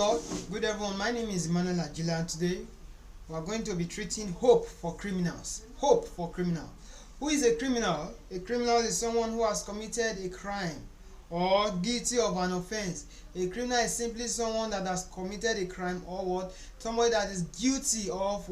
Hello, good everyone. My name is Emmanuel Ajila, and today we are going to be treating hope for criminals. Hope for criminal. Who is a criminal? A criminal is someone who has committed a crime or guilty of an offense. A criminal is simply someone that has committed a crime or what? Somebody that is guilty of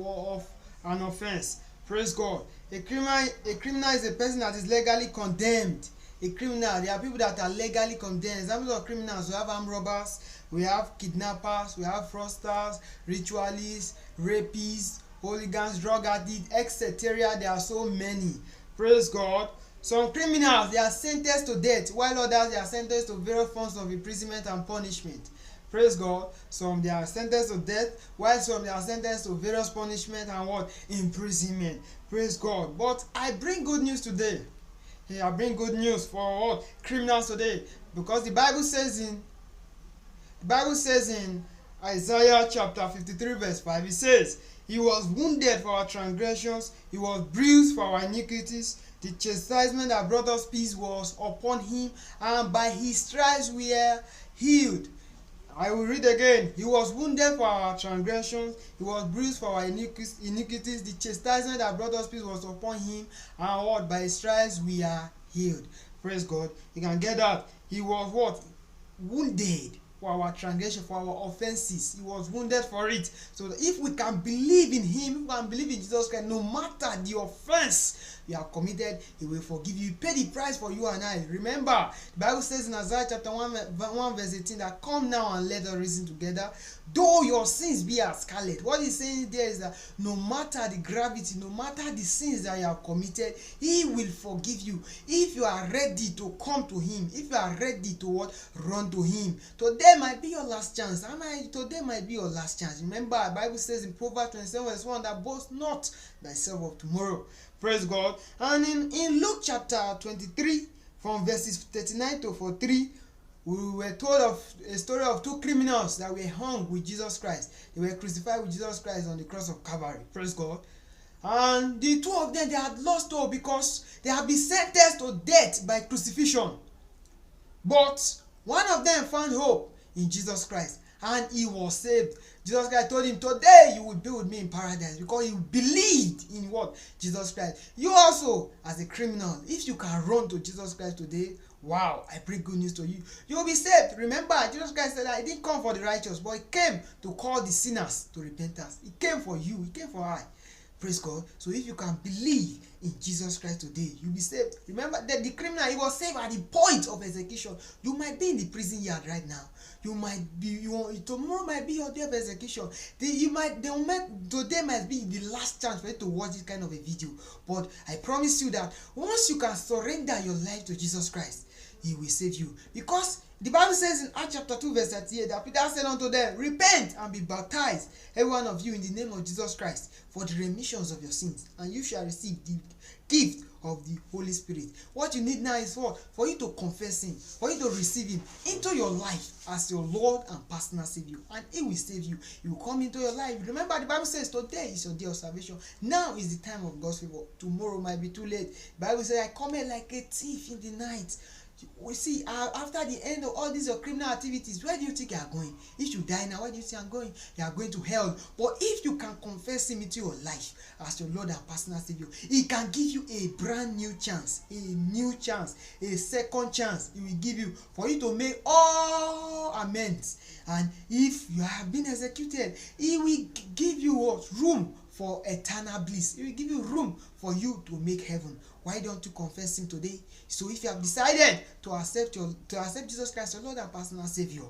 an offense. Praise God. A criminal is a person that is legally condemned. A criminal, there are people that are legally condemned. Examples of criminals: we have armed robbers, we have kidnappers, we have fraudsters, ritualists, rapists, hooligans, drug addicts, etc. There are so many. Praise God. Some criminals, they are sentenced to death, while others, they are sentenced to various forms of imprisonment and punishment. Praise God. Some, they are sentenced to death, while some, they are sentenced to various punishment and what? Imprisonment. Praise God. But I bring good news today. I bring good news for all criminals today, because the Bible says in Isaiah chapter 53 verse 5, it says, "He was wounded for our transgressions, he was bruised for our iniquities. The chastisement that brought us peace was upon him, and by his stripes we are healed." I will read again. "He was wounded for our transgressions, he was bruised for our iniquities. The chastisement that brought us peace was upon him, and what? By his stripes we are healed." Praise God. You can get that. He was what? Wounded for our transgression, for our offenses. He was wounded for it. So if we can believe in him, if we can believe in Jesus Christ, no matter the offense you have committed, he will forgive you. He paid the price for you and I. Remember, the Bible says in Isaiah chapter 1 verse 18 that, "Come now and let us reason together. Though your sins be as scarlet." What he's saying there is that no matter the gravity, no matter the sins that you have committed, he will forgive you if you are ready to come to him, if you are ready to what? Run to him. Today might be your last chance. Today might be your last chance. Remember, the Bible says in Proverbs 27 verse 1 that, "Boast not thyself of tomorrow." Praise God. And in Luke chapter 23 from verses 39 to 43, we were told of a story of two criminals that were hung with Jesus Christ. They were crucified with Jesus Christ on the cross of Calvary. Praise God. And the two of them, they had lost hope because they had been sentenced to death by crucifixion. But one of them found hope in Jesus Christ, and he was saved. Jesus Christ told him, "Today you will be with me in paradise," because he believed in what? Jesus Christ. You also, as a criminal, if you can run to Jesus Christ today, wow, I bring good news to you. You will be saved. Remember, Jesus Christ said that he didn't come for the righteous, but he came to call the sinners to repentance. He came for you. He came for I. Praise God. So if you can believe in Jesus Christ today, you'll be saved. Remember that the criminal, he was saved at the point of execution. You might be in the prison yard right now. Tomorrow might be your day of execution. Today might be the last chance for you to watch this kind of a video. But I promise you that once you can surrender your life to Jesus Christ, he will save you. Because the Bible says in Acts chapter 2 verse 38 that Peter said unto them, "Repent and be baptized, every one of you, in the name of Jesus Christ, for the remissions of your sins, and you shall receive the gift of the Holy Spirit." What you need now is what? For you to confess him, for you to receive him into your life as your Lord and personal Savior, and he will save you. He will come into your life. Remember, the Bible says today is your day of salvation. Now is the time of God's favor. Tomorrow might be too late. The Bible says, "I come here like a thief in the night." We see, after the end of all these your criminal activities, where do you think you are going? If you die now, where do you think I'm going? You are going to hell. But if you can confess him into your life as your Lord and personal Savior, he can give you a brand new chance, a second chance. He will give you for you to make all amends. And if you have been executed, he will give you what? Room for eternal bliss. He will give you room for you to make heaven. Why don't you confess him today? So if you have decided to accept Jesus Christ, your Lord and personal Savior,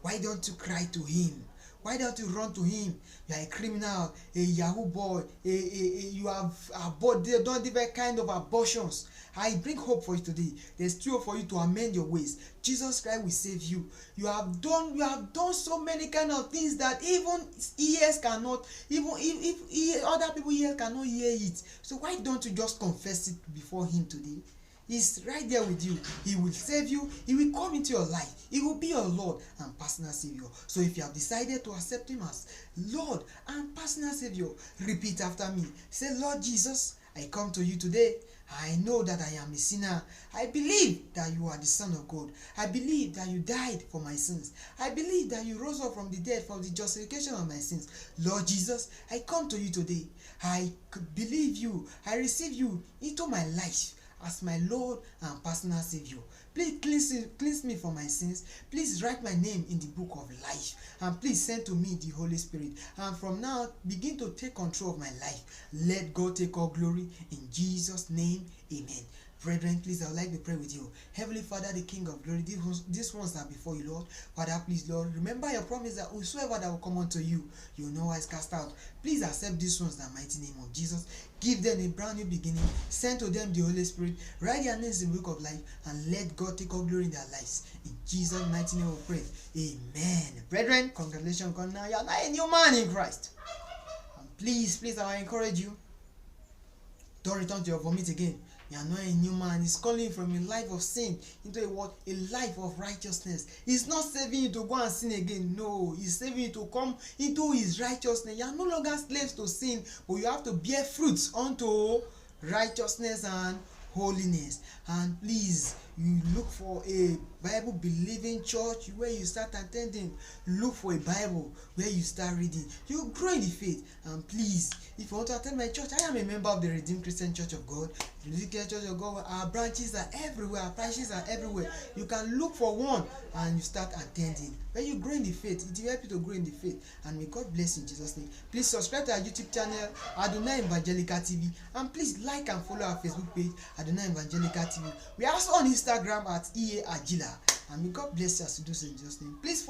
why don't you cry to him? Why don't you run to him? You are a criminal, a Yahoo boy, you have done different kind of abortions. I bring hope for you today. There's still hope for you to amend your ways. Jesus Christ will save you. You have done so many kind of things that even ears cannot, even if other people ears cannot hear it. So why don't you just confess it before him today? He's right there with you. He will save you. He will come into your life. He will be your Lord and personal Savior. So if you have decided to accept him as Lord and personal Savior, repeat after me. Say, "Lord Jesus, I come to you today. I know that I am a sinner. I believe that you are the Son of God. I believe that you died for my sins. I believe that you rose up from the dead for the justification of my sins. Lord Jesus, I come to you today. I believe you. I receive you into my life as my Lord and personal Savior. Please cleanse me from my sins. Please write my name in the book of life. And please send to me the Holy Spirit. And from now, begin to take control of my life. Let God take all glory. In Jesus' name, amen. Brethren, please, I would like to pray with you. Heavenly Father, the King of glory, these ones are before you, Lord. Father, please, Lord, remember your promise that whosoever that will come unto you, you will no wise cast out. Please accept these ones in the mighty name of Jesus. Give them a brand new beginning. Send to them the Holy Spirit. Write their names in the book of life, and let God take all glory in their lives. In Jesus' mighty name we pray. Amen. Brethren, congratulations. Now you are now a new man in Christ. And please, I encourage you, don't return to your vomit again. You are not a new man. He's calling you from a life of sin into a life of righteousness. He's not saving you to go and sin again. No, he's saving you to come into his righteousness. You are no longer slaves to sin, but you have to bear fruits unto righteousness and holiness. And please, you look for a Bible believing church where you start attending. Look for a Bible where you start reading. You grow in the faith. And please, if you want to attend my church, I am a member of the Redeemed Christian Church of God. The Redeemed Christian Church of God, our branches are everywhere. Our branches are everywhere. You can look for one and you start attending. When you grow in the faith, it will help you to grow in the faith. And may God bless you in Jesus' name. Please subscribe to our YouTube channel, Adonai Evangelical TV. And please like and follow our Facebook page, Adonai Evangelical TV. We are also on Instagram at EA Agila. And may God bless you as you do so in Jesus' name. Please follow